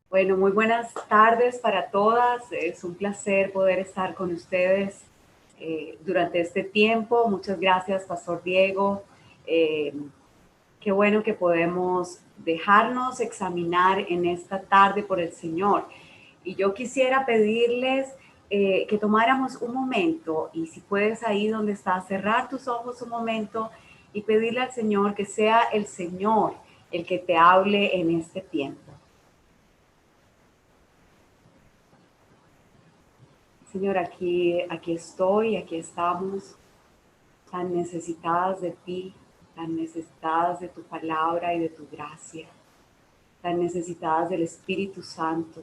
Bueno, muy buenas tardes para todas. Es un placer poder estar con ustedes durante este tiempo. Muchas gracias, Pastor Diego. Eh, Qué bueno que podemos dejarnos examinar en esta tarde por el Señor. Y yo quisiera pedirles que tomáramos un momento, y si puedes ahí donde estás, cerrar tus ojos un momento y pedirle al Señor que sea el Señor el que te hable en este tiempo. Señor, aquí estoy, aquí estamos, tan necesitadas de ti, tan necesitadas de tu palabra y de tu gracia, tan necesitadas del Espíritu Santo.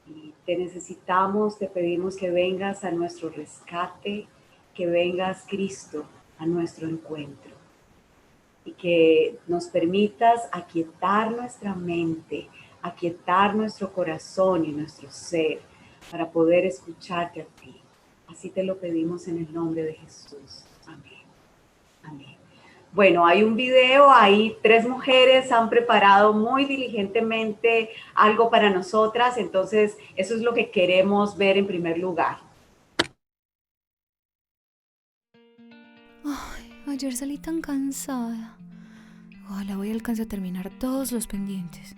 Y te necesitamos, te pedimos que vengas a nuestro rescate, que vengas, Cristo, a nuestro encuentro y que nos permitas aquietar nuestra mente, aquietar nuestro corazón y nuestro ser para poder escucharte a ti. Así te lo pedimos en el nombre de Jesús. Amén. Amén. Bueno, hay un video, ahí tres mujeres han preparado muy diligentemente algo para nosotras, entonces eso es lo que queremos ver en primer lugar. Ay, ayer salí tan cansada. Ojalá hoy alcance a terminar todos los pendientes,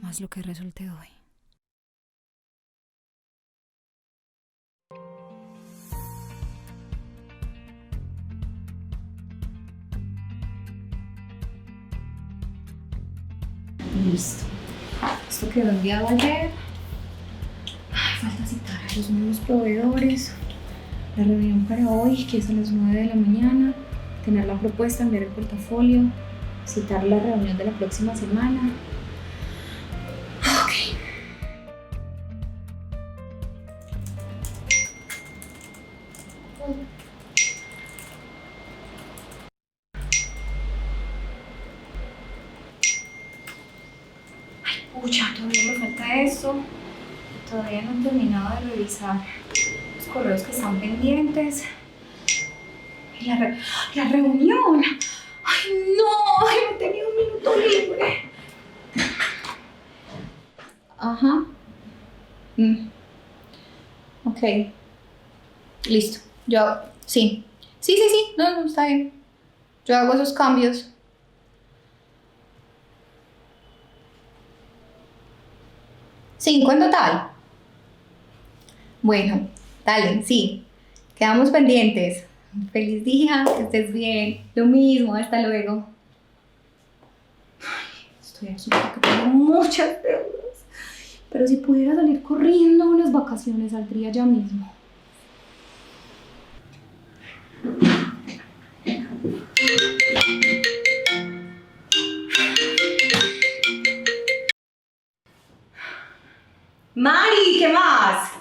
más lo que resulte hoy. Listo. Esto quedó enviado ayer. Falta citar a los nuevos proveedores. La reunión para hoy, que es a las 9 de la mañana. Tener la propuesta, enviar el portafolio. Citar la reunión de la próxima semana. Ok. Pucha, todavía me falta esto. Todavía no he terminado de revisar los correos que están pendientes. Y la reunión. Ay, no, ay, no tenía un minuto libre. Ajá. Mm, ok, listo. Yo, sí. Sí, sí, sí, no, no, está bien. Yo hago esos cambios. ¿Cinco en total? Bueno, dale, sí. Quedamos pendientes. Feliz día, que estés bien. Lo mismo, hasta luego. Estoy aquí porque tengo muchas deudas. Pero si pudiera salir corriendo a unas vacaciones, saldría ya mismo. Mari, ¿qué más?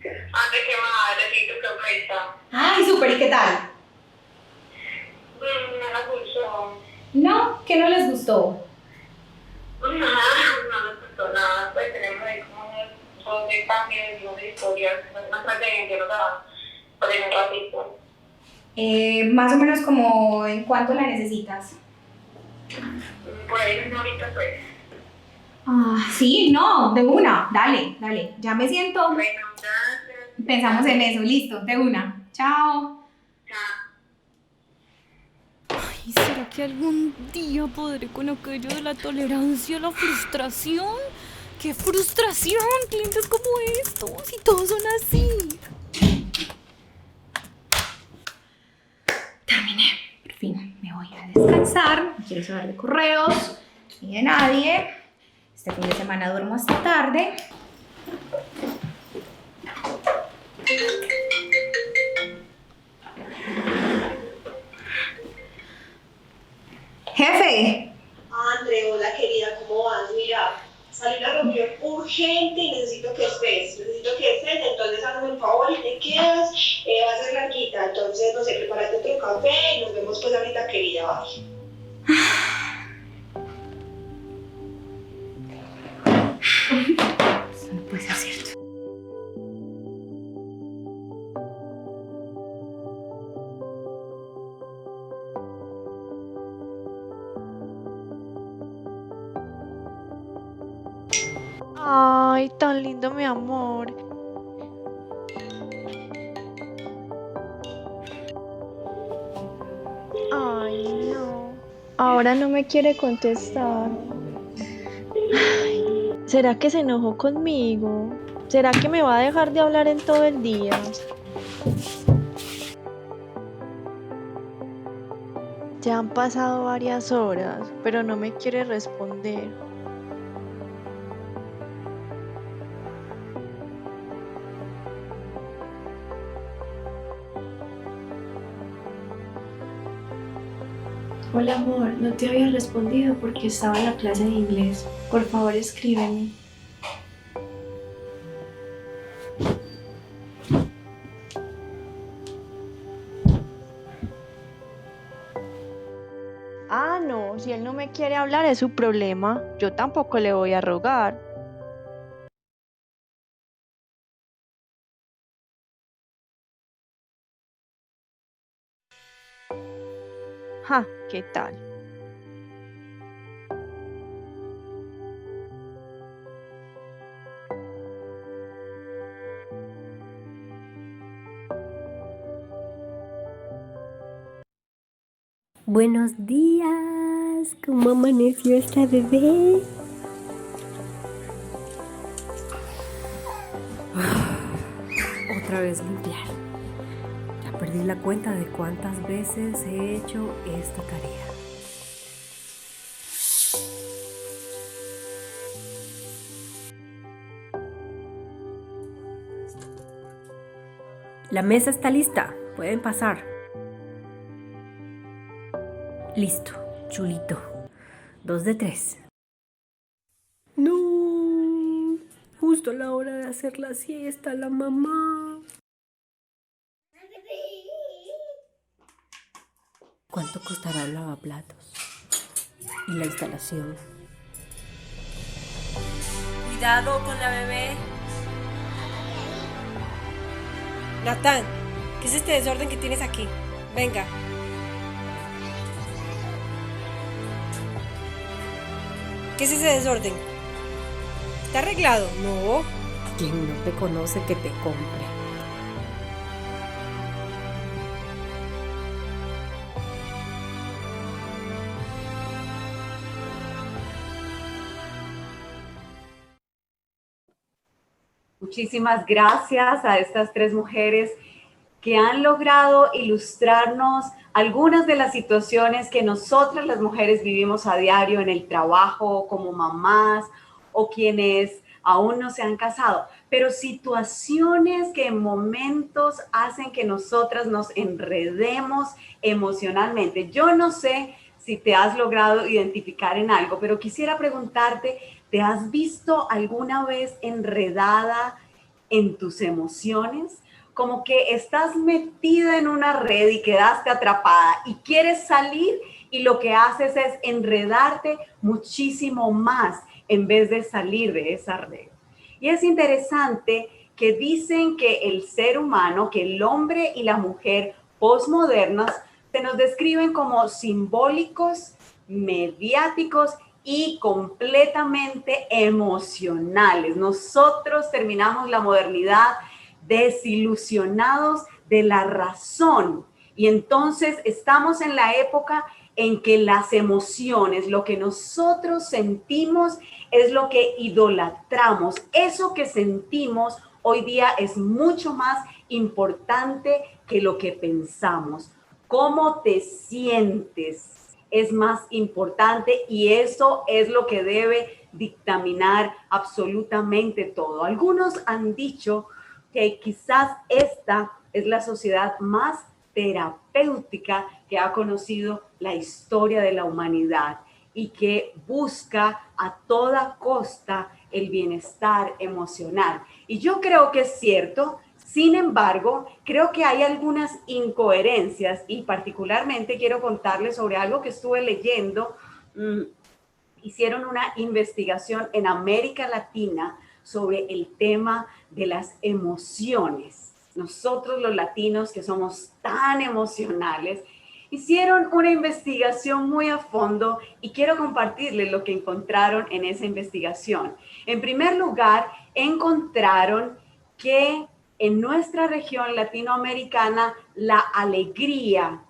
Antes que más, decir tu propuesta. Ay, súper, ¿y qué tal? No nos gustó. ¿No? ¿Qué no les gustó? Nada, no nos gustó nada. Pues tenemos ahí como unos dos de cambios y unas historias, una estrategia que nos da por un ratito. Más o menos como en cuánto la necesitas. Por ahí una horita pues. Ah, sí, no, de una, dale, dale. Ya me siento. Bueno, gracias. Pensamos en eso, listo, de una. Chao. Chao. ¿Y será que algún día podré con aquello de la tolerancia a la frustración? ¡Qué frustración! Clientes como estos y todos son así. Terminé. Por fin me voy a descansar. No quiero saber de correos ni de nadie. Este fin de semana duermo hasta tarde. Jefe. André, hola querida, ¿cómo vas? Mira, salió una reunión urgente y necesito que estés, entonces hazme un favor y te quedas, va a ser larguita, entonces no sé, prepárate otro café y nos vemos pues ahorita querida, bye. Eso no puede ser cierto. Ay, tan lindo, mi amor. Ay, no. Ahora no me quiere contestar. ¿Será que se enojó conmigo? ¿Será que me va a dejar de hablar en todo el día? Ya han pasado varias horas, pero no me quiere responder. Hola amor, no te había respondido porque estaba en la clase de inglés. Por favor, escríbeme. Ah, no, si él no me quiere hablar es su problema. Yo tampoco le voy a rogar. Ja, ¿qué tal? Buenos días, ¿cómo amaneció esta bebé? Otra vez limpiar. Ya perdí la cuenta de cuántas veces he hecho esta tarea. La mesa está lista, pueden pasar. Listo, chulito. 2 de 3. No, justo a la hora de hacer la siesta, la mamá. ¿Cuánto costará el lavaplatos? Y la instalación. Cuidado con la bebé. Natán, ¿qué es este desorden que tienes aquí? Venga. ¿Qué es ese desorden? ¿Está arreglado? No. Quien no te conoce que te compre. Muchísimas gracias a estas tres mujeres que han logrado ilustrarnos algunas de las situaciones que nosotras las mujeres vivimos a diario en el trabajo, como mamás o quienes aún no se han casado, pero situaciones que en momentos hacen que nosotras nos enredemos emocionalmente. Yo no sé si te has logrado identificar en algo, pero quisiera preguntarte, ¿te has visto alguna vez enredada en tus emociones? Como que estás metida en una red y quedaste atrapada y quieres salir y lo que haces es enredarte muchísimo más en vez de salir de esa red. Y es interesante que dicen que el ser humano, que el hombre y la mujer postmodernas se nos describen como simbólicos, mediáticos y completamente emocionales. Nosotros terminamos la modernidad desilusionados de la razón y entonces estamos en la época en que las emociones, lo que nosotros sentimos es lo que idolatramos. Eso que sentimos hoy día es mucho más importante que lo que pensamos. ¿Cómo te sientes? Es más importante y eso es lo que debe dictaminar absolutamente todo. Algunos han dicho que quizás esta es la sociedad más terapéutica que ha conocido la historia de la humanidad y que busca a toda costa el bienestar emocional. Y yo creo que es cierto. Sin embargo, creo que hay algunas incoherencias y particularmente quiero contarles sobre algo que estuve leyendo. Hicieron una investigación en América Latina sobre el tema de las emociones. Nosotros los latinos que somos tan emocionales, Hicieron una investigación muy a fondo y quiero compartirles lo que encontraron en esa investigación. En primer lugar, encontraron que en nuestra región latinoamericana la alegría,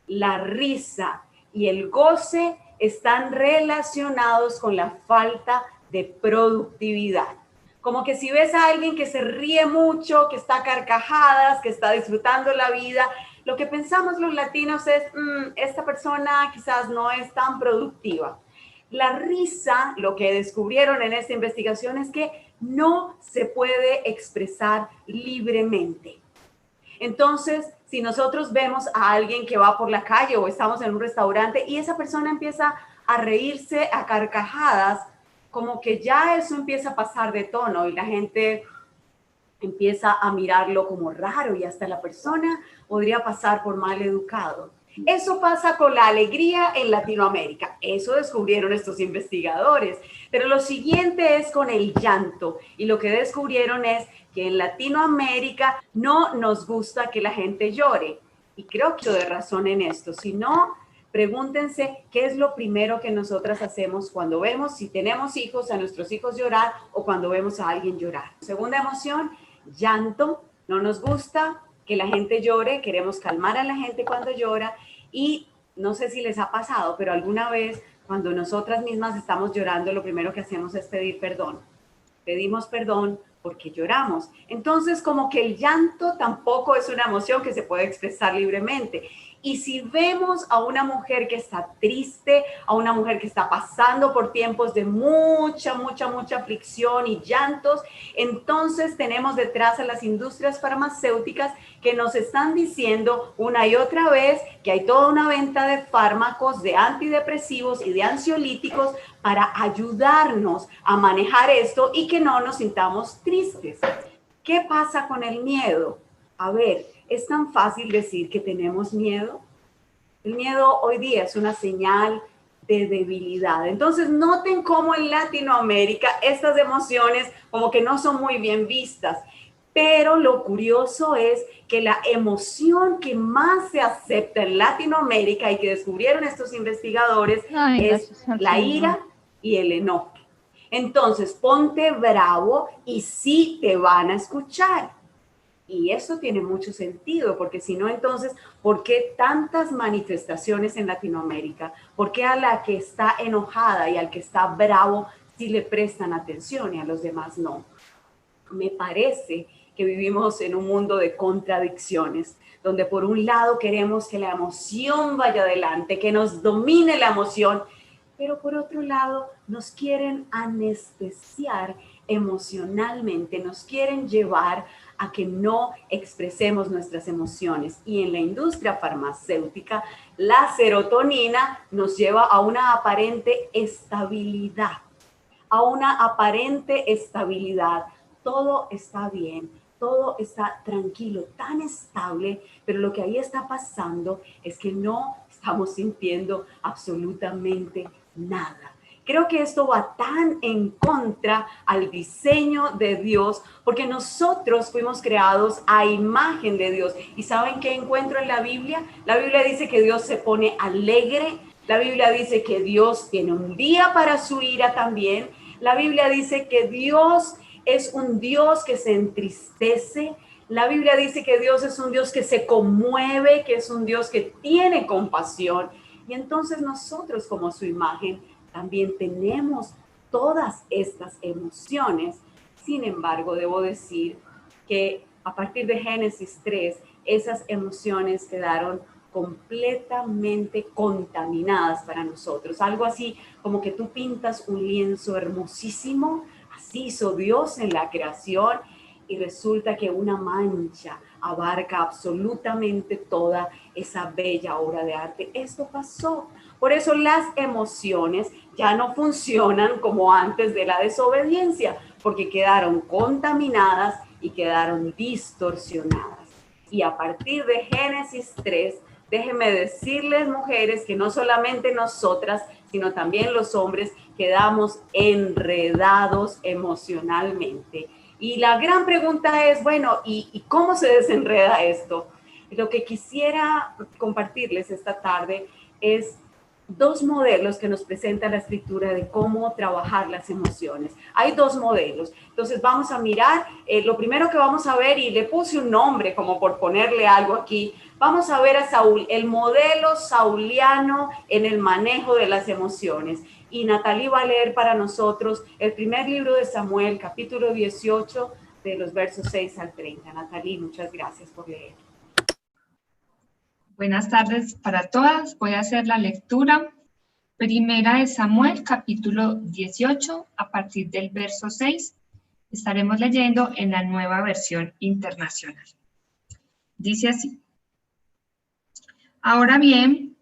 la risa y el goce están relacionados con la falta de productividad. Como que si ves a alguien que se ríe mucho, que está a carcajadas, que está disfrutando la vida, lo que pensamos los latinos es, esta persona quizás no es tan productiva. La risa, lo que descubrieron en esta investigación es que no se puede expresar libremente. Entonces, si nosotros vemos a alguien que va por la calle o estamos en un restaurante y esa persona empieza a reírse a carcajadas, como que ya eso empieza a pasar de tono y la gente empieza a mirarlo como raro y hasta la persona podría pasar por mal educado. Eso pasa con la alegría en Latinoamérica. Eso descubrieron estos investigadores. Pero lo siguiente es con el llanto. Y lo que descubrieron es que en Latinoamérica no nos gusta que la gente llore. Y creo que de razón en esto. Si no, pregúntense qué es lo primero que nosotras hacemos cuando vemos, si tenemos hijos, a nuestros hijos llorar o cuando vemos a alguien llorar. Segunda emoción, llanto. No nos gusta que la gente llore, queremos calmar a la gente cuando llora y no sé si les ha pasado, pero alguna vez cuando nosotras mismas estamos llorando, lo primero que hacemos es pedir perdón. Pedimos perdón porque lloramos. Entonces, como que el llanto tampoco es una emoción que se puede expresar libremente. Y si vemos a una mujer que está triste, a una mujer que está pasando por tiempos de mucha aflicción y llantos, entonces tenemos detrás a las industrias farmacéuticas que nos están diciendo una y otra vez que hay toda una venta de fármacos, de antidepresivos y de ansiolíticos para ayudarnos a manejar esto y que no nos sintamos tristes. ¿Qué pasa con el miedo? A ver, ¿es tan fácil decir que tenemos miedo? El miedo hoy día es una señal de debilidad. Entonces, noten cómo en Latinoamérica estas emociones como que no son muy bien vistas. Pero lo curioso es que la emoción que más se acepta en Latinoamérica y que descubrieron estos investigadores es la ira y el enojo. Entonces, ponte bravo y sí te van a escuchar. Y eso tiene mucho sentido, porque si no, entonces, ¿por qué tantas manifestaciones en Latinoamérica? ¿Por qué a la que está enojada y al que está bravo sí le prestan atención y a los demás no? Me parece que vivimos en un mundo de contradicciones, donde por un lado queremos que la emoción vaya adelante, que nos domine la emoción, pero por otro lado nos quieren anestesiar emocionalmente, nos quieren llevar a que no expresemos nuestras emociones. Y en la industria farmacéutica, la serotonina nos lleva a una aparente estabilidad, Todo está bien, todo está tranquilo, tan estable, pero lo que ahí está pasando es que no estamos sintiendo absolutamente nada. Creo que esto va tan en contra al diseño de Dios, porque nosotros fuimos creados a imagen de Dios. ¿Y saben qué encuentro en la Biblia? La Biblia dice que Dios se pone alegre. La Biblia dice que Dios tiene un día para su ira también. La Biblia dice que Dios es un Dios que se entristece. La Biblia dice que Dios es un Dios que se conmueve, que es un Dios que tiene compasión. Y entonces nosotros, como su imagen, también tenemos todas estas emociones. Sin embargo, debo decir que a partir de Génesis 3, esas emociones quedaron completamente contaminadas para nosotros. Algo así como que tú pintas un lienzo hermosísimo, así hizo Dios en la creación, y resulta que una mancha abarca absolutamente toda esa bella obra de arte. Esto pasó. Por eso las emociones ya no funcionan como antes de la desobediencia, porque quedaron contaminadas y quedaron distorsionadas. Y a partir de Génesis 3, déjenme decirles, mujeres, que no solamente nosotras, sino también los hombres, quedamos enredados emocionalmente. Y la gran pregunta es, bueno, ¿y cómo se desenreda esto? Lo que quisiera compartirles esta tarde es dos modelos que nos presenta la escritura de cómo trabajar las emociones. Hay dos modelos. Entonces vamos a mirar, lo primero que vamos a ver, y le puse un nombre como por ponerle algo aquí, vamos a ver a Saúl, el modelo sauliano en el manejo de las emociones. Y Natalie va a leer para nosotros el primer libro de Samuel, capítulo 18, de los versos 6 al 30. Natalie, muchas gracias por leer. Buenas tardes para todas. Voy a hacer la lectura. Primera de Samuel, capítulo 18, a partir del verso 6. Estaremos leyendo en la Nueva Versión Internacional. Dice así. Ahora bien,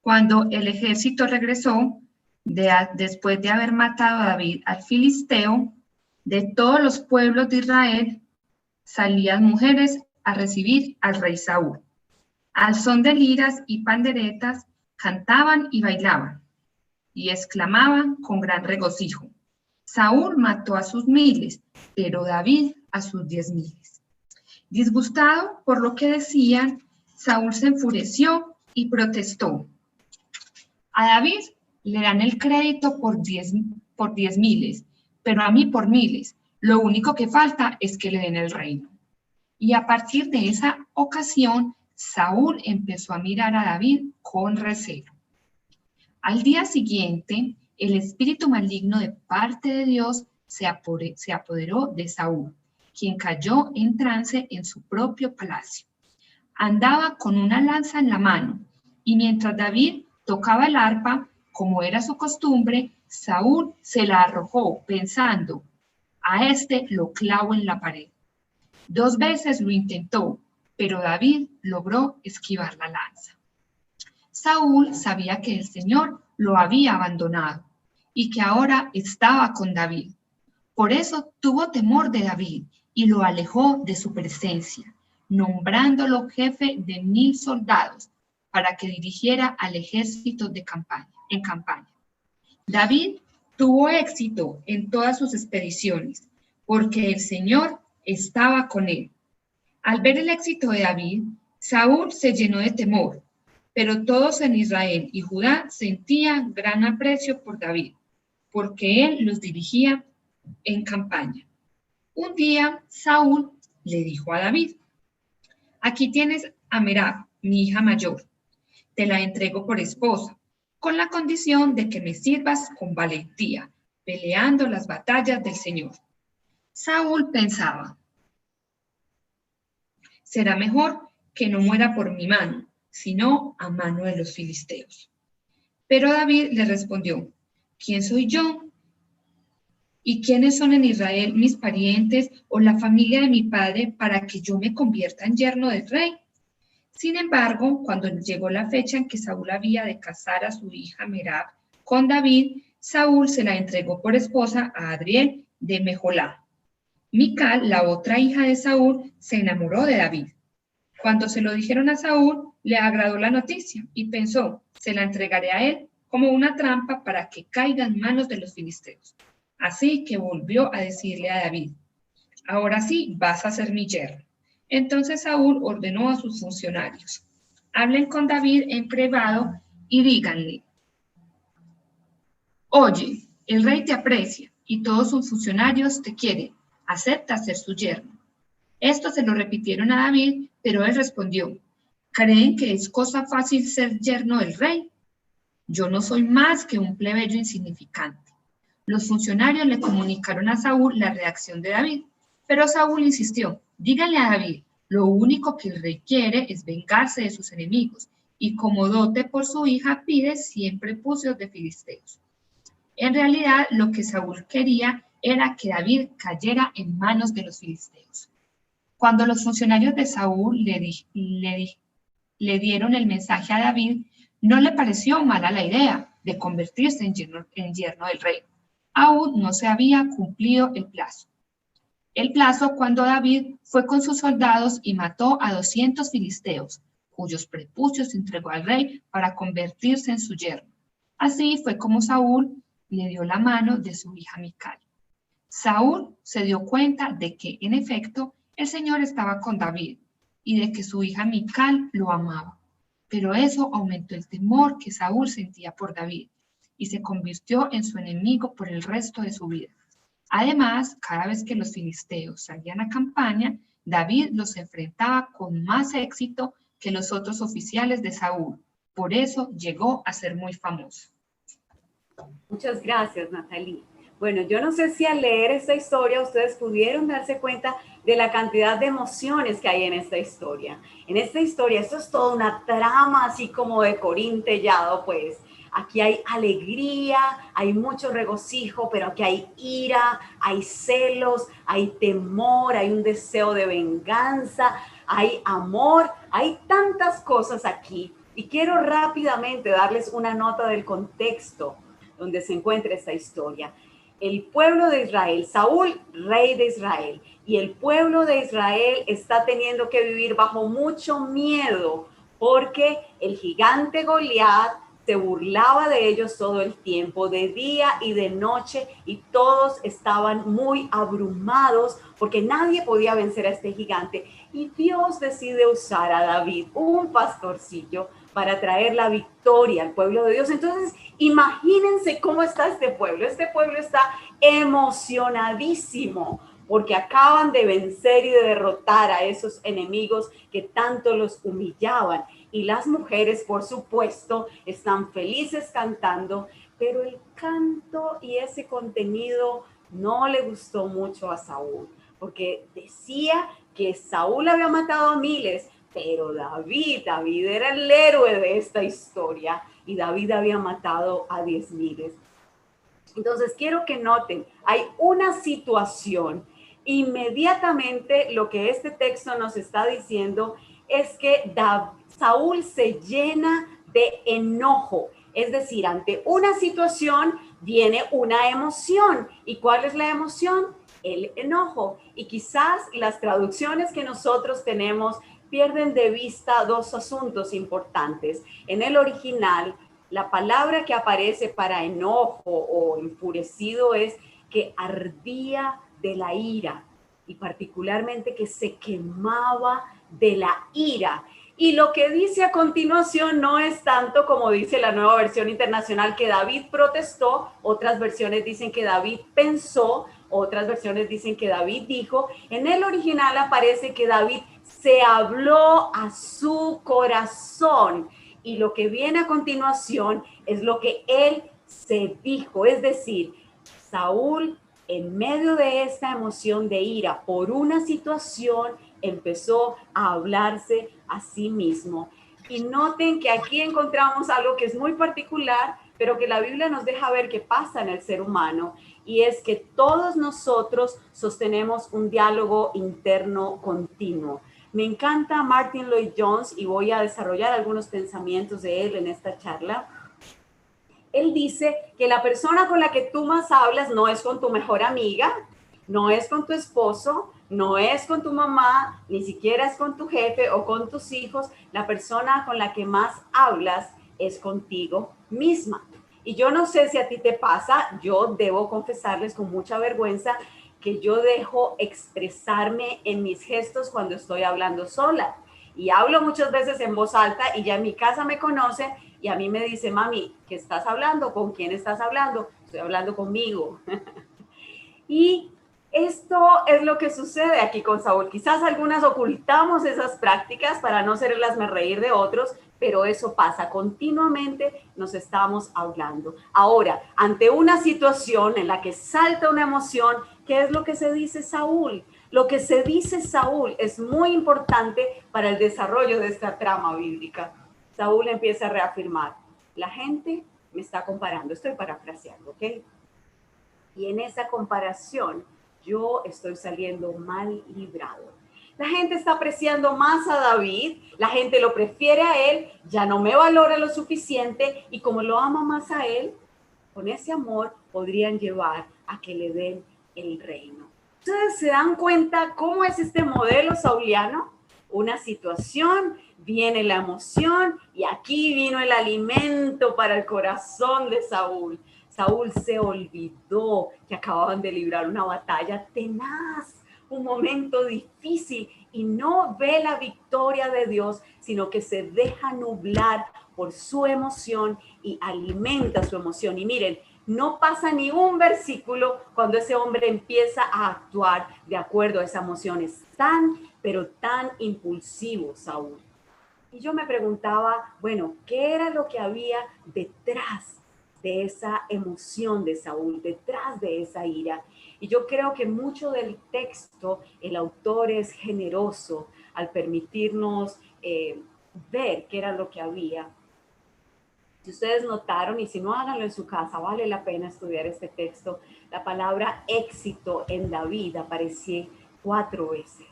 cuando el ejército regresó, después de haber matado a David al filisteo, de todos los pueblos de Israel, salían mujeres a recibir al rey Saúl. Al son de liras y panderetas, cantaban y bailaban, y exclamaban con gran regocijo: Saúl mató a sus miles, pero David a sus 10,000. Disgustado por lo que decían, Saúl se enfureció y protestó: a David le dan el crédito por 10,000, pero a mí por miles. Lo único que falta es que le den el reino. Y a partir de esa ocasión, Saúl empezó a mirar a David con recelo. Al día siguiente, el espíritu maligno de parte de Dios se apoderó de Saúl, quien cayó en trance en su propio palacio. Andaba con una lanza en la mano, y mientras David tocaba el arpa, como era su costumbre, Saúl se la arrojó, pensando: a este lo clavo en la pared. 2 veces lo intentó, pero David logró esquivar la lanza. Saúl sabía que el Señor lo había abandonado y que ahora estaba con David. Por eso tuvo temor de David y lo alejó de su presencia, nombrándolo jefe de 1,000 soldados para que dirigiera al ejército en campaña. David tuvo éxito en todas sus expediciones porque el Señor estaba con él. Al ver el éxito de David, Saúl se llenó de temor, pero todos en Israel y Judá sentían gran aprecio por David, porque él los dirigía en campaña. Un día, Saúl le dijo a David: aquí tienes a Merab, mi hija mayor. Te la entrego por esposa, con la condición de que me sirvas con valentía, peleando las batallas del Señor. Saúl pensaba: será mejor que no muera por mi mano, sino a mano de los filisteos. Pero David le respondió: ¿quién soy yo? ¿Y quiénes son en Israel mis parientes o la familia de mi padre para que yo me convierta en yerno del rey? Sin embargo, cuando llegó la fecha en que Saúl había de casar a su hija Merab con David, Saúl se la entregó por esposa a Adriel de Mejolá. Mical, la otra hija de Saúl, se enamoró de David. Cuando se lo dijeron a Saúl, le agradó la noticia y pensó: se la entregaré a él como una trampa para que caiga en manos de los filisteos. Así que volvió a decirle a David: ahora sí vas a ser mi yerno. Entonces Saúl ordenó a sus funcionarios: hablen con David en privado y díganle: oye, el rey te aprecia y todos sus funcionarios te quieren. Acepta ser su yerno. Esto se lo repitieron a David, pero él respondió: ¿creen que es cosa fácil ser yerno del rey? Yo no soy más que un plebeyo insignificante. Los funcionarios le comunicaron a Saúl la reacción de David, pero Saúl insistió: díganle a David, lo único que el rey quiere es vengarse de sus enemigos, y como dote por su hija pide 100 prepucios de filisteos. En realidad, lo que Saúl quería era que David cayera en manos de los filisteos. Cuando los funcionarios de Saúl le dieron el mensaje a David, no le pareció mala la idea de convertirse en yerno del rey. Aún no se había cumplido el plazo. Cuando David fue con sus soldados y mató a 200 filisteos, cuyos prepucios entregó al rey para convertirse en su yerno. Así fue como Saúl le dio la mano de su hija Mical. Saúl se dio cuenta de que, en efecto, el Señor estaba con David y de que su hija Mical lo amaba. Pero eso aumentó el temor que Saúl sentía por David y se convirtió en su enemigo por el resto de su vida. Además, cada vez que los filisteos salían a campaña, David los enfrentaba con más éxito que los otros oficiales de Saúl. Por eso llegó a ser muy famoso. Muchas gracias, Natalie. Bueno, yo no sé si al leer esta historia ustedes pudieron darse cuenta de la cantidad de emociones que hay en esta historia. En esta historia, esto es toda una trama así como de Corín Tellado, pues. Aquí hay alegría, hay mucho regocijo, pero aquí hay ira, hay celos, hay temor, hay un deseo de venganza, hay amor, hay tantas cosas aquí. Y quiero rápidamente darles una nota del contexto donde se encuentra esta historia. El pueblo de Israel, Saúl, rey de Israel, y el pueblo de Israel está teniendo que vivir bajo mucho miedo porque el gigante Goliat se burlaba de ellos todo el tiempo, de día y de noche, y todos estaban muy abrumados porque nadie podía vencer a este gigante. Y Dios decide usar a David, un pastorcillo, para traer la victoria al pueblo de Dios. Entonces, imagínense cómo está este pueblo. Este pueblo está emocionadísimo porque acaban de vencer y de derrotar a esos enemigos que tanto los humillaban. Y las mujeres, por supuesto, están felices cantando, pero el canto y ese contenido no le gustó mucho a Saúl, porque decía que Saúl había matado a miles, pero David era el héroe de esta historia y David había matado a 10,000. Entonces quiero que noten, hay una situación. Inmediatamente lo que este texto nos está diciendo es que Saúl se llena de enojo. Es decir, ante una situación viene una emoción. ¿Y cuál es la emoción? El enojo. Y quizás las traducciones que nosotros tenemos pierden de vista dos asuntos importantes. En el original, la palabra que aparece para enojo o enfurecido es que ardía de la ira y particularmente que se quemaba de la ira. Y lo que dice a continuación no es tanto como dice la Nueva Versión Internacional que David protestó, otras versiones dicen que David pensó, otras versiones dicen que David dijo. En el original aparece que David se habló a su corazón y lo que viene a continuación es lo que él se dijo, es decir, Saúl en medio de esta emoción de ira por una situación empezó a hablarse a sí mismo. Y noten que aquí encontramos algo que es muy particular, pero que la Biblia nos deja ver que pasa en el ser humano, y es que todos nosotros sostenemos un diálogo interno continuo. Me encanta Martin Lloyd-Jones y voy a desarrollar algunos pensamientos de él en esta charla. Él dice que la persona con la que tú más hablas no es con tu mejor amiga, no es con tu esposo, no es con tu mamá, ni siquiera es con tu jefe o con tus hijos. La persona con la que más hablas es contigo misma. Y yo no sé si a ti te pasa, yo debo confesarles con mucha vergüenza que yo dejo expresarme en mis gestos cuando estoy hablando sola. Y hablo muchas veces en voz alta y ya en mi casa me conocen y a mí me dice, mami, ¿qué estás hablando? ¿Con quién estás hablando? Estoy hablando conmigo. Y esto es lo que sucede aquí con Saúl. Quizás algunas ocultamos esas prácticas para no hacerlas reír de otros, pero eso pasa continuamente, nos estamos hablando. Ahora, ante una situación en la que salta una emoción, ¿qué es lo que se dice Saúl? Lo que se dice Saúl es muy importante para el desarrollo de esta trama bíblica. Saúl empieza a reafirmar, la gente me está comparando, estoy parafraseando, ¿ok? Y en esa comparación yo estoy saliendo mal librado. La gente está apreciando más a David, la gente lo prefiere a él, ya no me valora lo suficiente y como lo ama más a él, con ese amor podrían llevar a que le den el reino. ¿Ustedes se dan cuenta cómo es este modelo sauliano? Una situación, viene la emoción y aquí vino el alimento para el corazón de Saúl. Saúl se olvidó que acababan de librar una batalla tenaz, un momento difícil y no ve la victoria de Dios, sino que se deja nublar por su emoción y alimenta su emoción. Y miren, no pasa ni un versículo cuando ese hombre empieza a actuar de acuerdo a esa emoción. Es tan, pero tan impulsivo Saúl. Y yo me preguntaba, bueno, ¿qué era lo que había detrás de esa emoción de Saúl, detrás de esa ira? Y yo creo que mucho del texto, el autor es generoso al permitirnos ver qué era lo que había. Si ustedes notaron, y si no, háganlo en su casa, vale la pena estudiar este texto, la palabra éxito en David apareció 4 veces.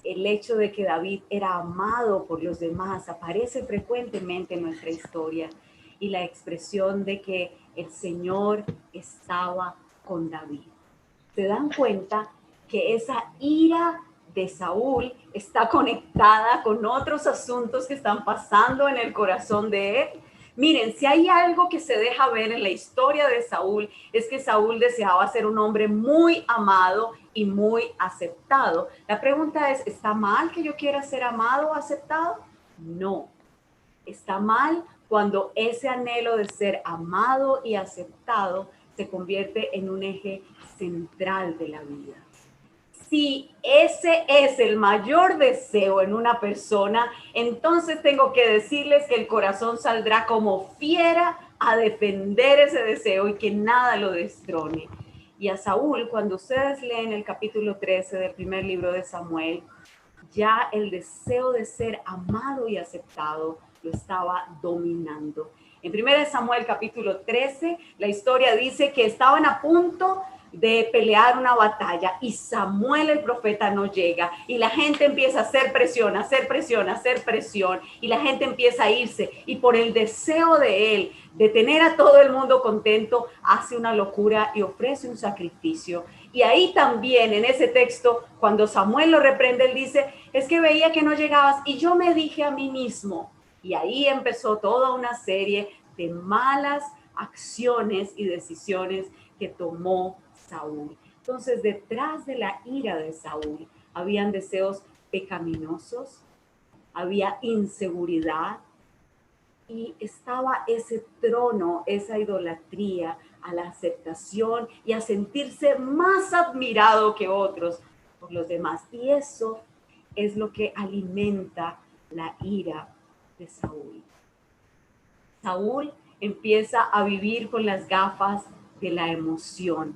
El hecho de que David era amado por los demás aparece frecuentemente en nuestra historia, y la expresión de que el Señor estaba con David. ¿Se dan cuenta que esa ira de Saúl está conectada con otros asuntos que están pasando en el corazón de él? Miren, si hay algo que se deja ver en la historia de Saúl, es que Saúl deseaba ser un hombre muy amado y muy aceptado. La pregunta es, ¿está mal que yo quiera ser amado o aceptado? No. Está mal cuando ese anhelo de ser amado y aceptado se convierte en un eje central de la vida. Si ese es el mayor deseo en una persona, entonces tengo que decirles que el corazón saldrá como fiera a defender ese deseo y que nada lo destrone. Y a Saúl, cuando ustedes leen el capítulo 13 del primer libro de Samuel, ya el deseo de ser amado y aceptado lo estaba dominando. En 1 Samuel capítulo 13, la historia dice que estaban a punto de pelear una batalla y Samuel el profeta no llega y la gente empieza a hacer presión, y la gente empieza a irse y por el deseo de él de tener a todo el mundo contento hace una locura y ofrece un sacrificio. Y ahí también en ese texto cuando Samuel lo reprende él dice, es que veía que no llegabas y yo me dije a mí mismo, y ahí empezó toda una serie de malas acciones y decisiones que tomó Saúl. Entonces, detrás de la ira de Saúl, habían deseos pecaminosos, había inseguridad y estaba ese trono, esa idolatría a la aceptación y a sentirse más admirado que otros por los demás. Y eso es lo que alimenta la ira de Saúl. Saúl empieza a vivir con las gafas de la emoción.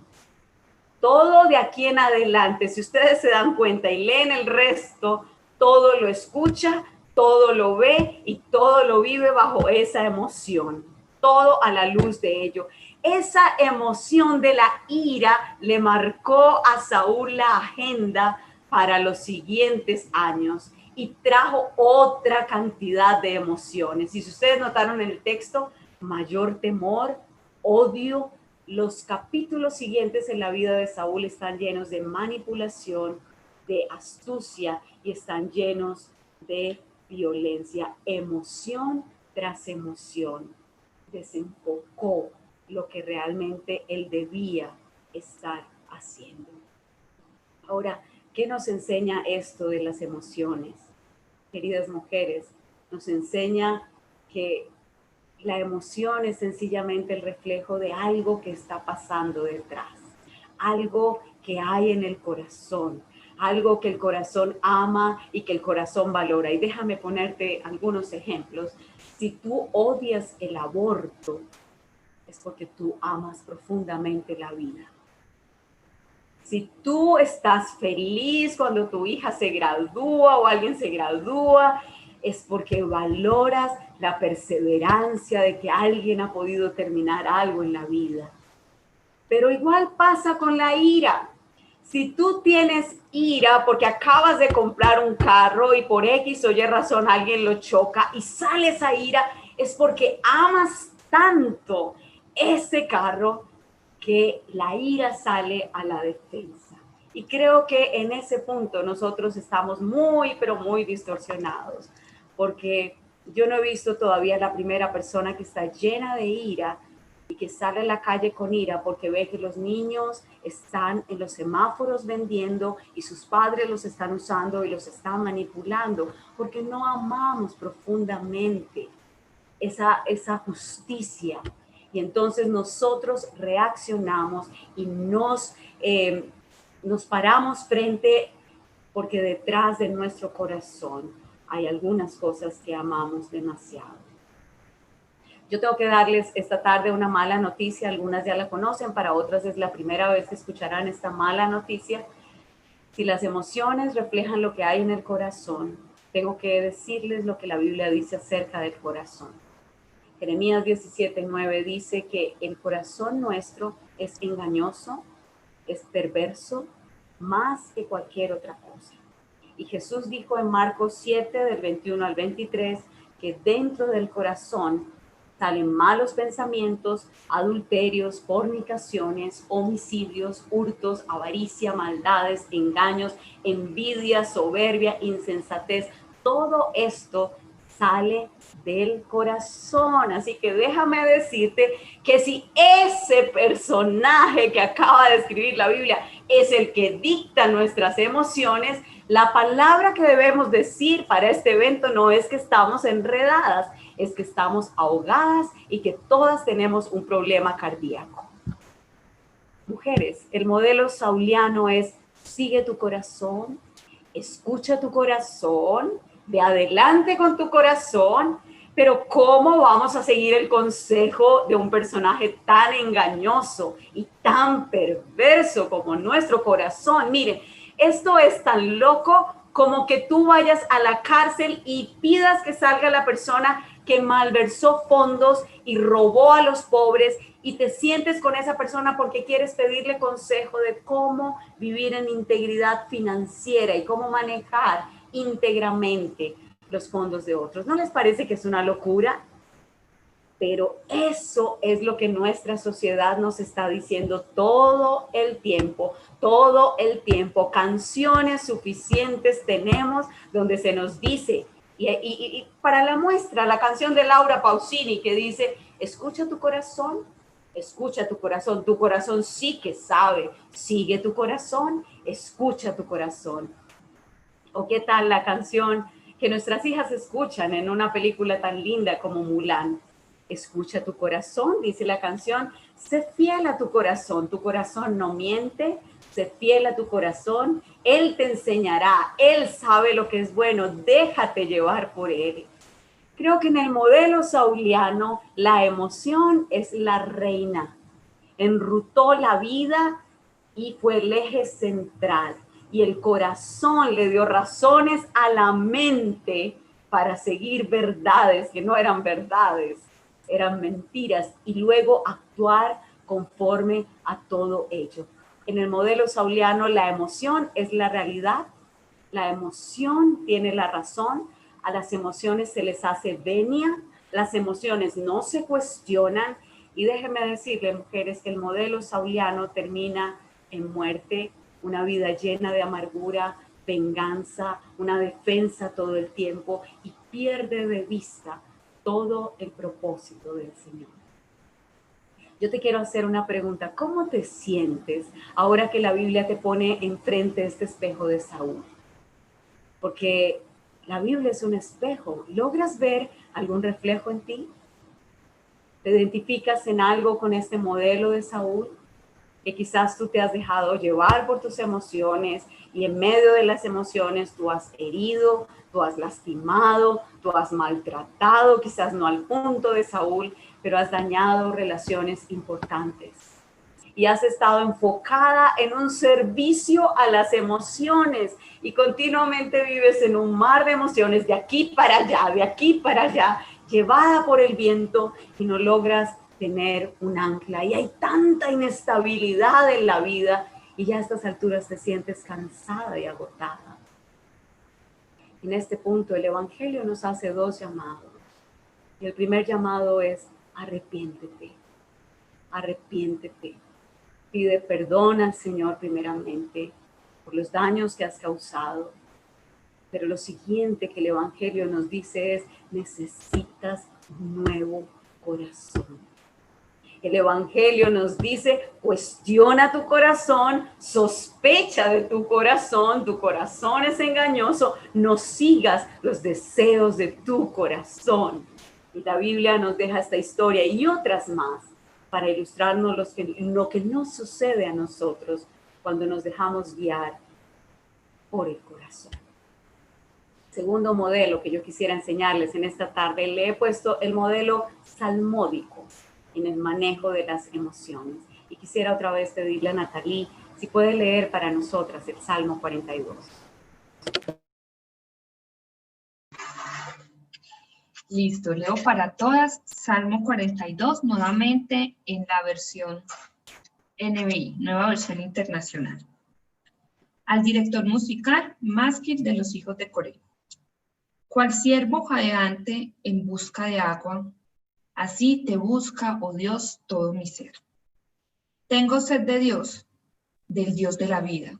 Todo de aquí en adelante, si ustedes se dan cuenta y leen el resto, todo lo escucha, todo lo ve y todo lo vive bajo esa emoción. Todo a la luz de ello. Esa emoción de la ira le marcó a Saúl la agenda para los siguientes años y trajo otra cantidad de emociones. Y si ustedes notaron en el texto, mayor temor, odio. Los capítulos siguientes en la vida de Saúl están llenos de manipulación, de astucia y están llenos de violencia. Emoción tras emoción desenfocó lo que realmente él debía estar haciendo. Ahora, ¿qué nos enseña esto de las emociones? Queridas mujeres, nos enseña que la emoción es sencillamente el reflejo de algo que está pasando detrás, algo que hay en el corazón, algo que el corazón ama y que el corazón valora. Y déjame ponerte algunos ejemplos. Si tú odias el aborto, es porque tú amas profundamente la vida. Si tú estás feliz cuando tu hija se gradúa o alguien se gradúa, es porque valoras la perseverancia de que alguien ha podido terminar algo en la vida. Pero igual pasa con la ira. Si tú tienes ira porque acabas de comprar un carro y por X o Y razón alguien lo choca y sale esa ira, es porque amas tanto ese carro que la ira sale a la defensa. Y creo que en ese punto nosotros estamos muy, pero muy distorsionados, porque yo no he visto todavía la primera persona que está llena de ira y que sale a la calle con ira porque ve que los niños están en los semáforos vendiendo y sus padres los están usando y los están manipulando, porque no amamos profundamente esa justicia. Y entonces nosotros reaccionamos y nos paramos frente, porque detrás de nuestro corazón hay algunas cosas que amamos demasiado. Yo tengo que darles esta tarde una mala noticia, algunas ya la conocen, para otras es la primera vez que escucharán esta mala noticia. Si las emociones reflejan lo que hay en el corazón, tengo que decirles lo que la Biblia dice acerca del corazón. Jeremías 17:9 dice que el corazón nuestro es engañoso, es perverso, más que cualquier otra cosa. Y Jesús dijo en Marcos 7, del 21 al 23, que dentro del corazón salen malos pensamientos, adulterios, fornicaciones, homicidios, hurtos, avaricia, maldades, engaños, envidia, soberbia, insensatez. Todo esto sale del corazón. Así que déjame decirte que si ese personaje que acaba de escribir la Biblia es el que dicta nuestras emociones, la palabra que debemos decir para este evento no es que estamos enredadas, es que estamos ahogadas y que todas tenemos un problema cardíaco. Mujeres, el modelo sauliano es: sigue tu corazón, escucha tu corazón, ve adelante con tu corazón. Pero ¿cómo vamos a seguir el consejo de un personaje tan engañoso y tan perverso como nuestro corazón? Miren, esto es tan loco como que tú vayas a la cárcel y pidas que salga la persona que malversó fondos y robó a los pobres, y te sientes con esa persona porque quieres pedirle consejo de cómo vivir en integridad financiera y cómo manejar íntegramente los fondos de otros. ¿No les parece que es una locura? Pero eso es lo que nuestra sociedad nos está diciendo todo el tiempo, todo el tiempo. Canciones suficientes tenemos donde se nos dice, y para la muestra, la canción de Laura Pausini que dice: escucha tu corazón tu corazón sí que sabe, sigue tu corazón, escucha tu corazón. ¿O qué tal la canción que nuestras hijas escuchan en una película tan linda como Mulan? Escucha tu corazón, dice la canción, sé fiel a tu corazón no miente, sé fiel a tu corazón, él te enseñará, él sabe lo que es bueno, déjate llevar por él. Creo que en el modelo sauliano la emoción es la reina, enrutó la vida y fue el eje central. Y el corazón le dio razones a la mente para seguir verdades que no eran verdades, eran mentiras, y luego actuar conforme a todo ello. En el modelo sauliano la emoción es la realidad, la emoción tiene la razón, a las emociones se les hace venia, las emociones no se cuestionan, y déjenme decirles, mujeres, que el modelo sauliano termina en muerte, una vida llena de amargura, venganza, una defensa todo el tiempo, y pierde de vista todo el propósito del Señor. Yo te quiero hacer una pregunta. ¿Cómo te sientes ahora que la Biblia te pone enfrente de este espejo de Saúl? Porque la Biblia es un espejo. ¿Logras ver algún reflejo en ti? ¿Te identificas en algo con este modelo de Saúl? Que quizás tú te has dejado llevar por tus emociones, y en medio de las emociones tú has herido, tú has lastimado, tú has maltratado, quizás no al punto de Saúl, pero has dañado relaciones importantes. Y has estado enfocada en un servicio a las emociones y continuamente vives en un mar de emociones de aquí para allá, llevada por el viento, y no logras tener un ancla. Y hay tanta inestabilidad en la vida y ya a estas alturas te sientes cansada y agotada. En este punto el Evangelio nos hace dos llamados. Y el primer llamado es: arrepiéntete, arrepiéntete. Pide perdón al Señor primeramente por los daños que has causado. Pero lo siguiente que el Evangelio nos dice es: necesitas un nuevo corazón. El Evangelio nos dice, cuestiona tu corazón, sospecha de tu corazón es engañoso, no sigas los deseos de tu corazón. Y la Biblia nos deja esta historia y otras más para ilustrarnos lo que nos sucede a nosotros cuando nos dejamos guiar por el corazón. Segundo modelo que yo quisiera enseñarles en esta tarde, le he puesto el modelo salmódico en el manejo de las emociones. Y quisiera otra vez pedirle a Natalie si puede leer para nosotras el Salmo 42. Listo, leo para todas Salmo 42, nuevamente en la versión NBI, Nueva Versión Internacional. Al director musical, Maskil de los hijos de Coré. Cual siervo jadeante en busca de agua, así te busca, oh Dios, todo mi ser. Tengo sed de Dios, del Dios de la vida.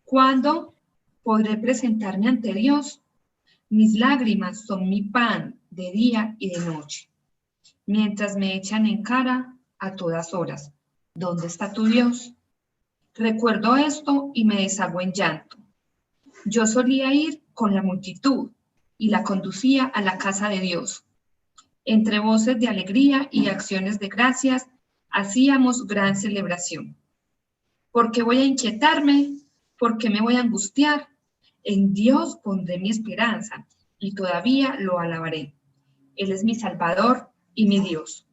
¿Cuándo podré presentarme ante Dios? Mis lágrimas son mi pan de día y de noche, mientras me echan en cara a todas horas. ¿Dónde está tu Dios? Recuerdo esto y me deshago en llanto. Yo solía ir con la multitud y la conducía a la casa de Dios. Entre voces de alegría y acciones de gracias, hacíamos gran celebración. ¿Por qué voy a inquietarme? ¿Por qué me voy a angustiar? En Dios pondré mi esperanza y todavía lo alabaré. Él es mi Salvador y mi Dios.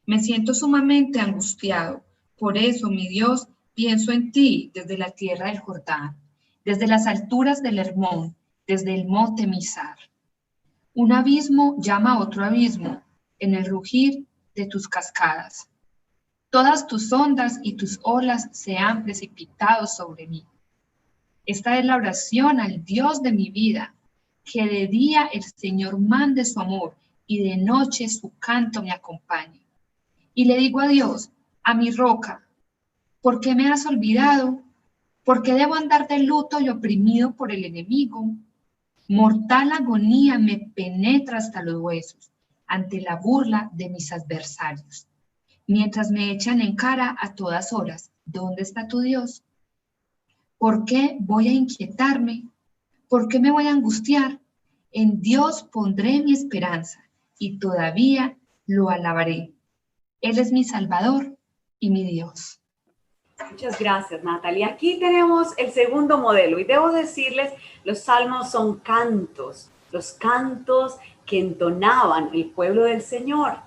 Me siento sumamente angustiado. Por eso, mi Dios, pienso en ti desde la tierra del Jordán, desde las alturas del Hermón, desde el monte Mizar. Un abismo llama a otro abismo en el rugir de tus cascadas. Todas tus ondas y tus olas se han precipitado sobre mí. Esta es la oración al Dios de mi vida, que de día el Señor mande su amor y de noche su canto me acompañe. Y le digo a Dios, a mi roca, ¿por qué me has olvidado? ¿Por qué debo andar de luto y oprimido por el enemigo? Mortal agonía me penetra hasta los huesos ante la burla de mis adversarios. Mientras me echan en cara a todas horas, ¿dónde está tu Dios? ¿Por qué voy a inquietarme? ¿Por qué me voy a angustiar? En Dios pondré mi esperanza y todavía lo alabaré. Él es mi Salvador y mi Dios. Muchas gracias, Natalie. Aquí tenemos el segundo modelo y debo decirles, los salmos son cantos, los cantos que entonaban el pueblo del Señor.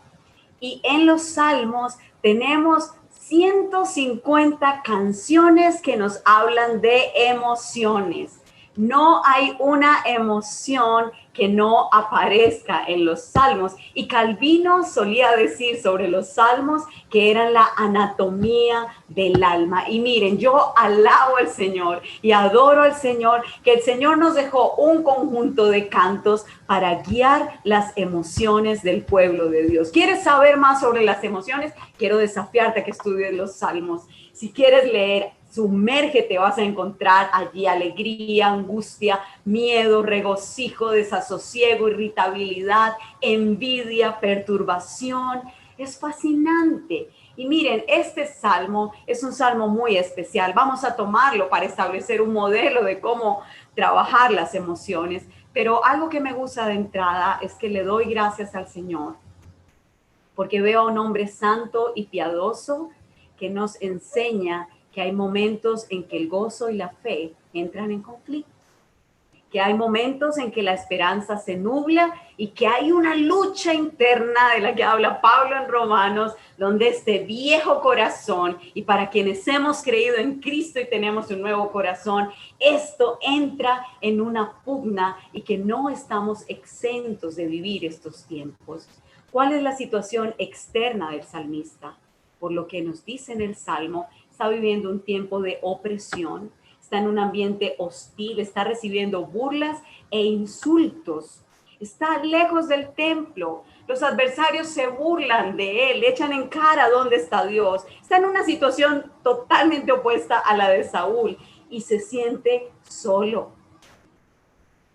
Y en los salmos tenemos 150 canciones que nos hablan de emociones. No hay una emoción que no aparezca en los salmos. Y Calvino solía decir sobre los salmos que eran la anatomía del alma. Y miren, yo alabo al Señor y adoro al Señor, que el Señor nos dejó un conjunto de cantos para guiar las emociones del pueblo de Dios. ¿Quieres saber más sobre las emociones? Quiero desafiarte a que estudies los salmos. Si quieres leer, sumérgete, vas a encontrar allí alegría, angustia, miedo, regocijo, desasosiego, irritabilidad, envidia, perturbación. Es fascinante. Y miren, este salmo es un salmo muy especial. Vamos a tomarlo para establecer un modelo de cómo trabajar las emociones. Pero algo que me gusta de entrada es que le doy gracias al Señor, porque veo a un hombre santo y piadoso que nos enseña que hay momentos en que el gozo y la fe entran en conflicto, que hay momentos en que la esperanza se nubla y que hay una lucha interna de la que habla Pablo en Romanos, donde este viejo corazón, y para quienes hemos creído en Cristo y tenemos un nuevo corazón, esto entra en una pugna y que no estamos exentos de vivir estos tiempos. ¿Cuál es la situación externa del salmista? Por lo que nos dice en el Salmo, está viviendo un tiempo de opresión, está en un ambiente hostil, está recibiendo burlas e insultos, está lejos del templo, los adversarios se burlan de él, le echan en cara dónde está Dios, está en una situación totalmente opuesta a la de Saúl y se siente solo.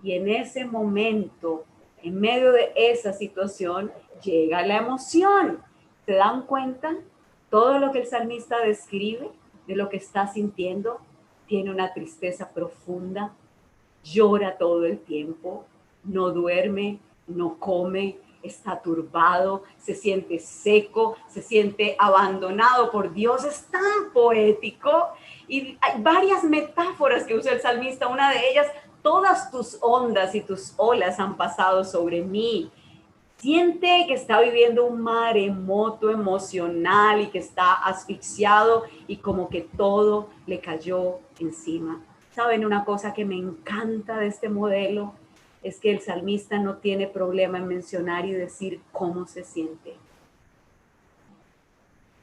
Y en ese momento, en medio de esa situación, llega la emoción. ¿Se dan cuenta? Todo lo que el salmista describe de lo que está sintiendo, tiene una tristeza profunda, llora todo el tiempo, no duerme, no come, está turbado, se siente seco, se siente abandonado por Dios. Es tan poético y hay varias metáforas que usa el salmista. Una de ellas, todas tus ondas y tus olas han pasado sobre mí. Siente que está viviendo un maremoto emocional y que está asfixiado y como que todo le cayó encima. ¿Saben una cosa que me encanta de este modelo? Es que el salmista no tiene problema en mencionar y decir cómo se siente.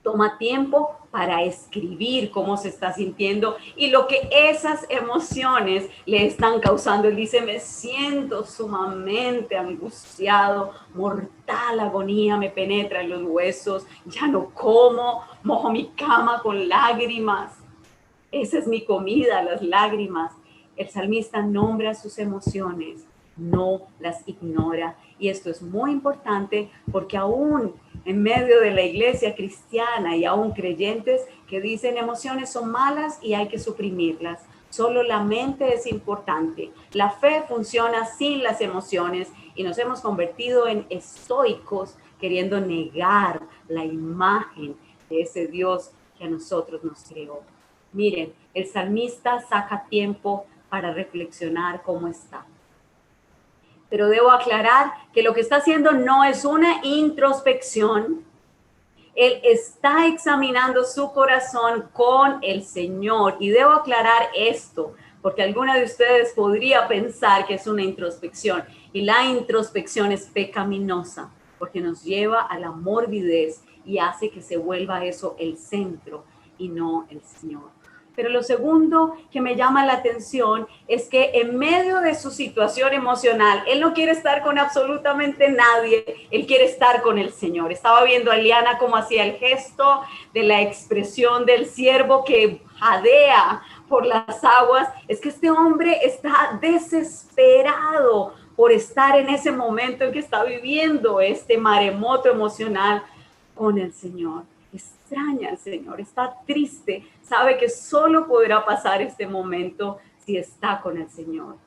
Toma tiempo para escribir cómo se está sintiendo y lo que esas emociones le están causando. Él dice, me siento sumamente angustiado, mortal agonía me penetra en los huesos, ya no como, mojo mi cama con lágrimas. Esa es mi comida, las lágrimas. El salmista nombra sus emociones, no las ignora. Y esto es muy importante porque aún en medio de la iglesia cristiana y aún creyentes que dicen emociones son malas y hay que suprimirlas. Solo la mente es importante. La fe funciona sin las emociones y nos hemos convertido en estoicos queriendo negar la imagen de ese Dios que a nosotros nos creó. Miren, el salmista saca tiempo para reflexionar cómo está. Pero debo aclarar que lo que está haciendo no es una introspección. Él está examinando su corazón con el Señor. Y debo aclarar esto, porque alguna de ustedes podría pensar que es una introspección. Y la introspección es pecaminosa, porque nos lleva a la morbidez y hace que se vuelva eso el centro y no el Señor. Pero lo segundo que me llama la atención es que en medio de su situación emocional, él no quiere estar con absolutamente nadie, él quiere estar con el Señor. Estaba viendo a Liana cómo hacía el gesto de la expresión del ciervo que jadea por las aguas. Es que este hombre está desesperado por estar en ese momento en que está viviendo este maremoto emocional con el Señor. Extraña al Señor, está triste, sabe que solo podrá pasar este momento si está con el Señor.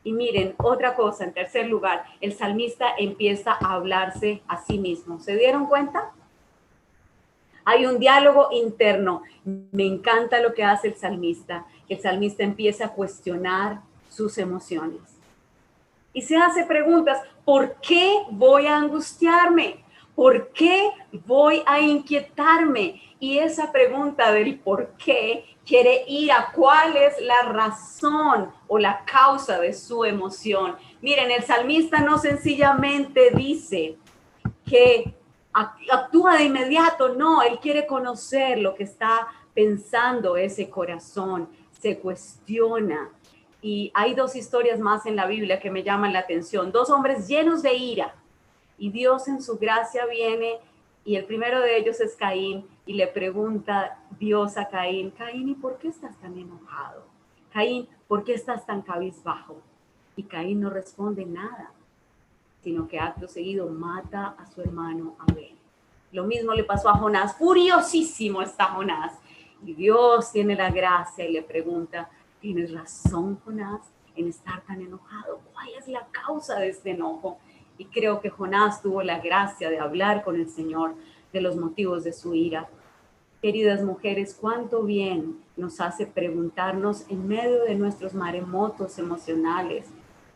Y miren, otra cosa, en tercer lugar, el salmista empieza a hablarse a sí mismo. ¿Se dieron cuenta? Hay un diálogo interno. Me encanta lo que hace el salmista. El salmista empieza a cuestionar sus emociones. Y se hace preguntas, ¿por qué voy a angustiarme? ¿Por qué voy a inquietarme? Y esa pregunta del por qué quiere ir a cuál es la razón o la causa de su emoción. Miren, el salmista no sencillamente dice que actúa de inmediato, no, él quiere conocer lo que está pensando ese corazón, se cuestiona. Y hay dos historias más en la Biblia que me llaman la atención, dos hombres llenos de ira. Y Dios en su gracia viene y el primero de ellos es Caín y le pregunta Dios a Caín, Caín, ¿y por qué estás tan enojado? Caín, ¿por qué estás tan cabizbajo? Y Caín no responde nada, sino que acto seguido mata a su hermano Abel. Lo mismo le pasó a Jonás, furiosísimo está Jonás. Y Dios tiene la gracia y le pregunta, ¿tienes razón, Jonás, en estar tan enojado? ¿Cuál es la causa de este enojo? Y creo que Jonás tuvo la gracia de hablar con el Señor de los motivos de su ira. Queridas mujeres, cuánto bien nos hace preguntarnos en medio de nuestros maremotos emocionales,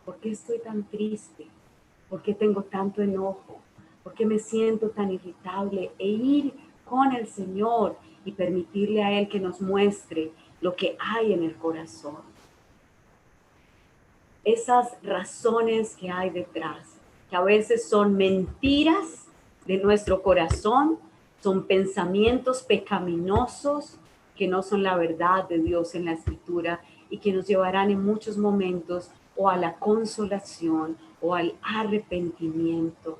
¿por qué estoy tan triste? ¿Por qué tengo tanto enojo? ¿Por qué me siento tan irritable? E ir con el Señor y permitirle a Él que nos muestre lo que hay en el corazón. Esas razones que hay detrás, que a veces son mentiras de nuestro corazón, son pensamientos pecaminosos que no son la verdad de Dios en la Escritura y que nos llevarán en muchos momentos o a la consolación o al arrepentimiento.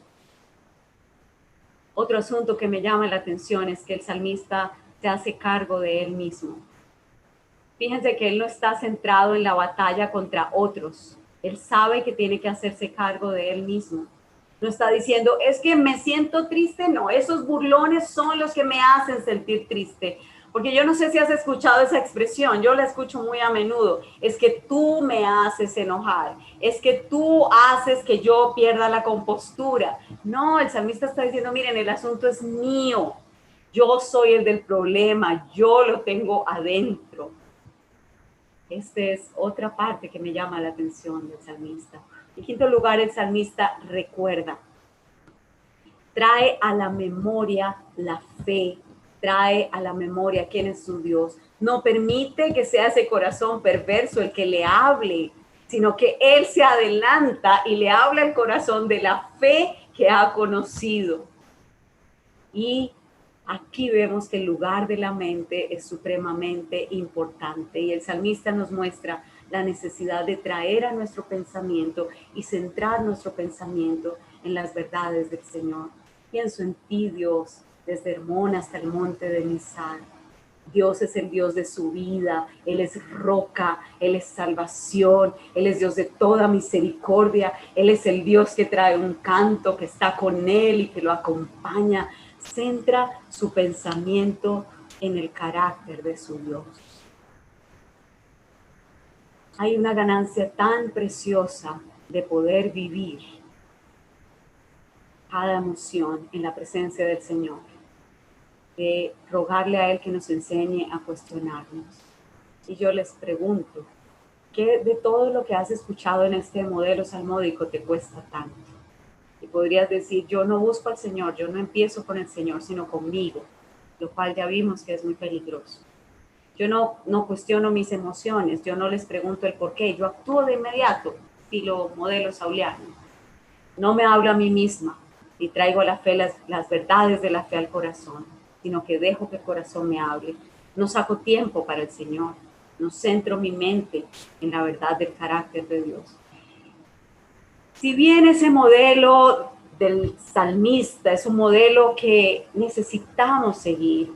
Otro asunto que me llama la atención es que el salmista se hace cargo de él mismo. Fíjense que él no está centrado en la batalla contra otros. Él sabe que tiene que hacerse cargo de él mismo. No está diciendo, es que me siento triste. No, esos burlones son los que me hacen sentir triste. Porque yo no sé si has escuchado esa expresión, yo la escucho muy a menudo. Es que tú me haces enojar, es que tú haces que yo pierda la compostura. No, el salmista está diciendo, miren, el asunto es mío. Yo soy el del problema, yo lo tengo adentro. Esta es otra parte que me llama la atención del salmista. En quinto lugar, el salmista recuerda, trae a la memoria la fe, trae a la memoria quién es su Dios. No permite que sea ese corazón perverso el que le hable, sino que Él se adelanta y le habla el corazón de la fe que ha conocido. Y aquí vemos que el lugar de la mente es supremamente importante y el salmista nos muestra la necesidad de traer a nuestro pensamiento y centrar nuestro pensamiento en las verdades del Señor. Pienso en ti, Dios, desde Hermón hasta el monte de Mizar. Dios es el Dios de su vida, Él es roca, Él es salvación, Él es Dios de toda misericordia, Él es el Dios que trae un canto, que está con Él y que lo acompaña. Centra su pensamiento en el carácter de su Dios. Hay una ganancia tan preciosa de poder vivir cada emoción en la presencia del Señor, de rogarle a Él que nos enseñe a cuestionarnos. Y yo les pregunto, ¿qué de todo lo que has escuchado en este modelo salmódico te cuesta tanto? Y podrías decir, yo no busco al Señor, yo no empiezo con el Señor, sino conmigo, lo cual ya vimos que es muy peligroso. Yo no cuestiono mis emociones, yo no les pregunto el por qué, yo actúo de inmediato, estilo modelo sauliano. No me hablo a mí misma y traigo a la fe las verdades de la fe al corazón, sino que dejo que el corazón me hable. No saco tiempo para el Señor, no centro mi mente en la verdad del carácter de Dios. Si bien ese modelo del salmista es un modelo que necesitamos seguir,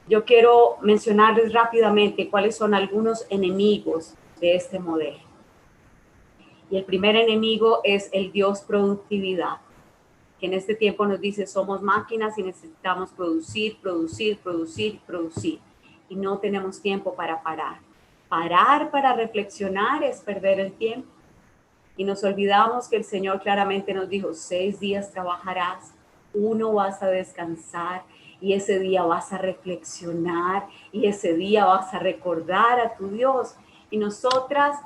yo quiero mencionarles rápidamente cuáles son algunos enemigos de este modelo. Y el primer enemigo es el Dios productividad, que en este tiempo nos dice somos máquinas y necesitamos producir. Y no tenemos tiempo para parar. Parar para reflexionar es perder el tiempo. Y nos olvidamos que el Señor claramente nos dijo, 6 días trabajarás, 1 vas a descansar y ese día vas a reflexionar y ese día vas a recordar a tu Dios. Y nosotras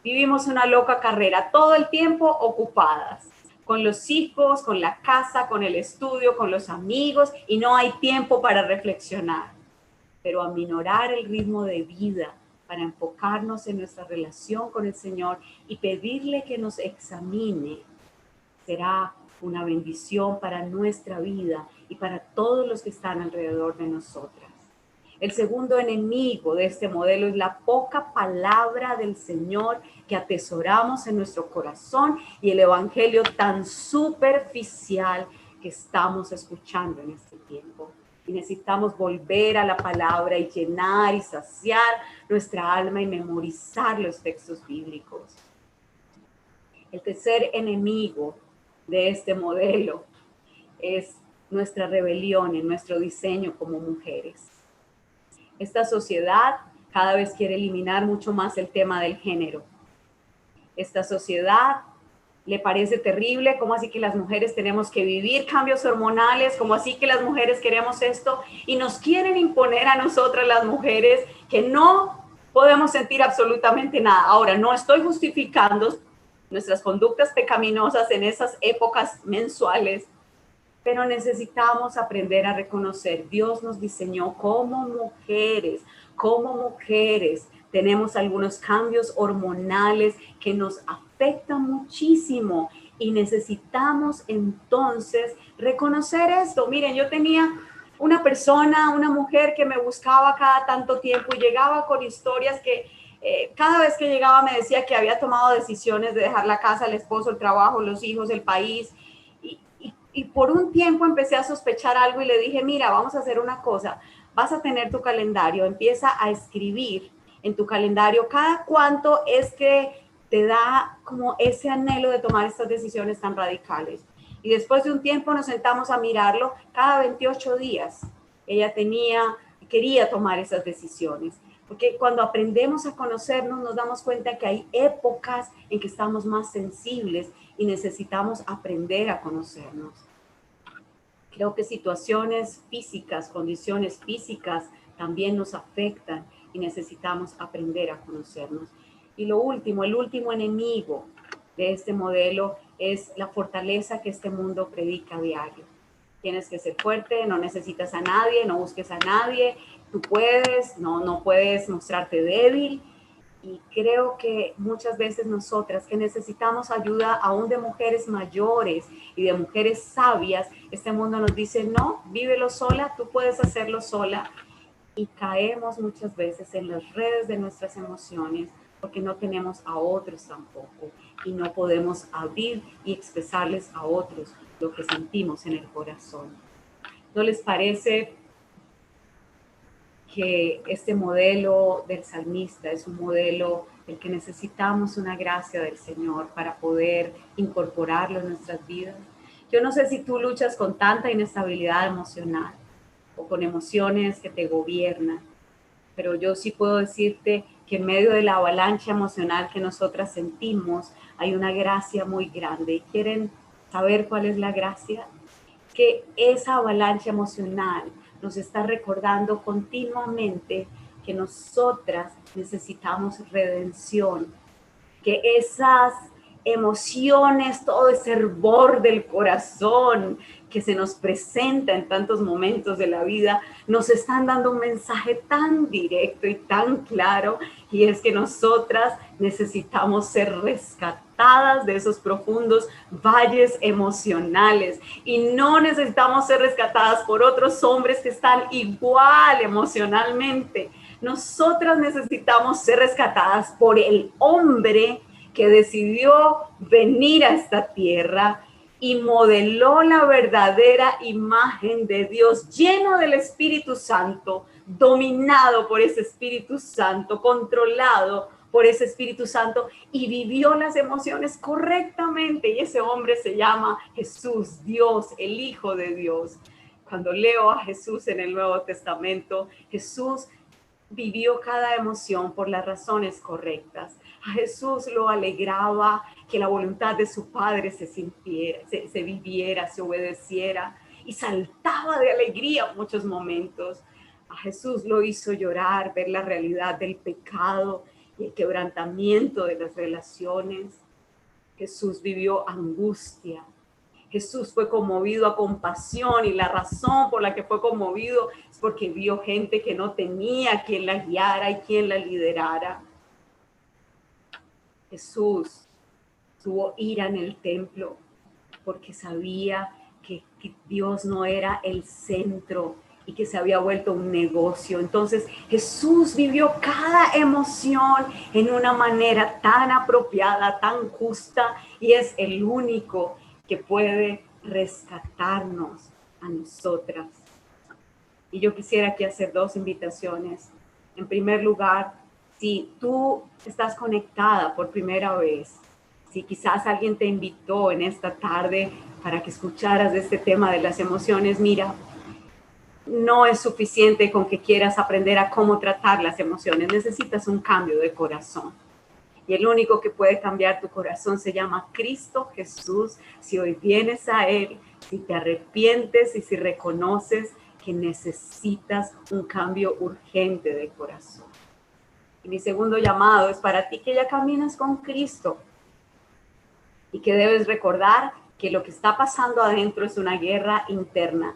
vivimos una loca carrera, todo el tiempo ocupadas, con los hijos, con la casa, con el estudio, con los amigos y no hay tiempo para reflexionar. Pero aminorar el ritmo de vida para enfocarnos en nuestra relación con el Señor y pedirle que nos examine, será una bendición para nuestra vida y para todos los que están alrededor de nosotras. El segundo enemigo de este modelo es la poca palabra del Señor que atesoramos en nuestro corazón y el evangelio tan superficial que estamos escuchando en este tiempo. Y necesitamos volver a la palabra y llenar y saciar nuestra alma y memorizar los textos bíblicos. El tercer enemigo de este modelo es nuestra rebelión en nuestro diseño como mujeres. Esta sociedad cada vez quiere eliminar mucho más el tema del género. Esta sociedad le parece terrible, ¿cómo así que las mujeres tenemos que vivir cambios hormonales? ¿Cómo así que las mujeres queremos esto? Y nos quieren imponer a nosotras las mujeres que no podemos sentir absolutamente nada. Ahora, no estoy justificando nuestras conductas pecaminosas en esas épocas mensuales, pero necesitamos aprender a reconocer, Dios nos diseñó como mujeres tenemos algunos cambios hormonales que nos afectan muchísimo y necesitamos entonces reconocer esto. Miren, yo tenía una mujer que me buscaba cada tanto tiempo y llegaba con historias que cada vez que llegaba me decía que había tomado decisiones de dejar la casa, el esposo, el trabajo, los hijos, el país. Y por un tiempo empecé a sospechar algo y le dije, mira, vamos a hacer una cosa, vas a tener tu calendario, empieza a escribir en tu calendario cada cuánto es que te da como ese anhelo de tomar estas decisiones tan radicales. Y después de un tiempo nos sentamos a mirarlo cada 28 días. Ella quería tomar esas decisiones. Porque cuando aprendemos a conocernos nos damos cuenta que hay épocas en que estamos más sensibles y necesitamos aprender a conocernos. Creo que situaciones físicas, condiciones físicas también nos afectan y necesitamos aprender a conocernos. Y lo último, el último enemigo de este modelo es la fortaleza que este mundo predica a diario. Tienes que ser fuerte, no necesitas a nadie, no busques a nadie, tú puedes, no puedes mostrarte débil. Y creo que muchas veces nosotras que necesitamos ayuda aún de mujeres mayores y de mujeres sabias, este mundo nos dice, no, vívelo sola, tú puedes hacerlo sola. Y caemos muchas veces en las redes de nuestras emociones porque no tenemos a otros tampoco y no podemos abrir y expresarles a otros lo que sentimos en el corazón. ¿No les parece que este modelo del salmista es un modelo del que necesitamos una gracia del Señor para poder incorporarlo en nuestras vidas? Yo no sé si tú luchas con tanta inestabilidad emocional o con emociones que te gobiernan, pero yo sí puedo decirte que en medio de la avalancha emocional que nosotras sentimos hay una gracia muy grande. ¿Y quieren saber cuál es la gracia? Que esa avalancha emocional nos está recordando continuamente que nosotras necesitamos redención, que esas emociones, todo ese hervor del corazón que se nos presenta en tantos momentos de la vida, nos están dando un mensaje tan directo y tan claro, y es que nosotras necesitamos ser rescatadas de esos profundos valles emocionales, y no necesitamos ser rescatadas por otros hombres que están igual emocionalmente. Nosotras necesitamos ser rescatadas por el hombre que decidió venir a esta tierra y modeló la verdadera imagen de Dios, lleno del Espíritu Santo, dominado por ese Espíritu Santo, controlado por ese Espíritu Santo, y vivió las emociones correctamente. Y ese hombre se llama Jesús, Dios, el Hijo de Dios. Cuando leo a Jesús en el Nuevo Testamento, Jesús vivió cada emoción por las razones correctas. A Jesús lo alegraba que la voluntad de su Padre se viviera, se obedeciera, y saltaba de alegría en muchos momentos. A Jesús lo hizo llorar, ver la realidad del pecado y el quebrantamiento de las relaciones. Jesús vivió angustia. Jesús fue conmovido a compasión, y la razón por la que fue conmovido es porque vio gente que no tenía quien la guiara y quien la liderara. Jesús tuvo ira en el templo porque sabía que Dios no era el centro y que se había vuelto un negocio. Entonces Jesús vivió cada emoción en una manera tan apropiada, tan justa, y es el único que puede rescatarnos a nosotras. Y yo quisiera aquí hacer dos invitaciones. En primer lugar, si tú estás conectada por primera vez, si quizás alguien te invitó en esta tarde para que escucharas de este tema de las emociones, mira, no es suficiente con que quieras aprender a cómo tratar las emociones, necesitas un cambio de corazón. Y el único que puede cambiar tu corazón se llama Cristo Jesús. Si hoy vienes a Él, si te arrepientes y si reconoces que necesitas un cambio urgente de corazón. Y mi segundo llamado es para ti que ya caminas con Cristo y que debes recordar que lo que está pasando adentro es una guerra interna.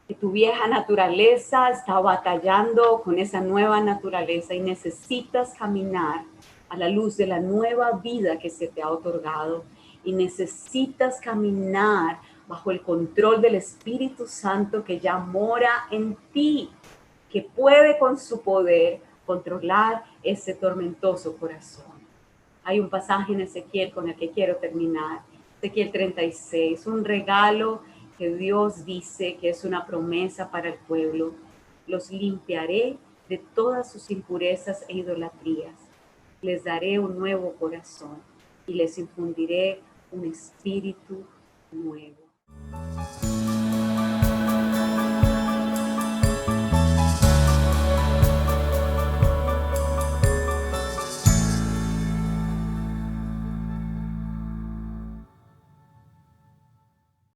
Que tu vieja naturaleza está batallando con esa nueva naturaleza y necesitas caminar a la luz de la nueva vida que se te ha otorgado, y necesitas caminar bajo el control del Espíritu Santo que ya mora en ti, que puede con su poder controlar ese tormentoso corazón. Hay un pasaje en Ezequiel con el que quiero terminar, Ezequiel 36, un regalo que Dios dice que es una promesa para el pueblo. Los limpiaré de todas sus impurezas e idolatrías. Les daré un nuevo corazón y les infundiré un espíritu nuevo.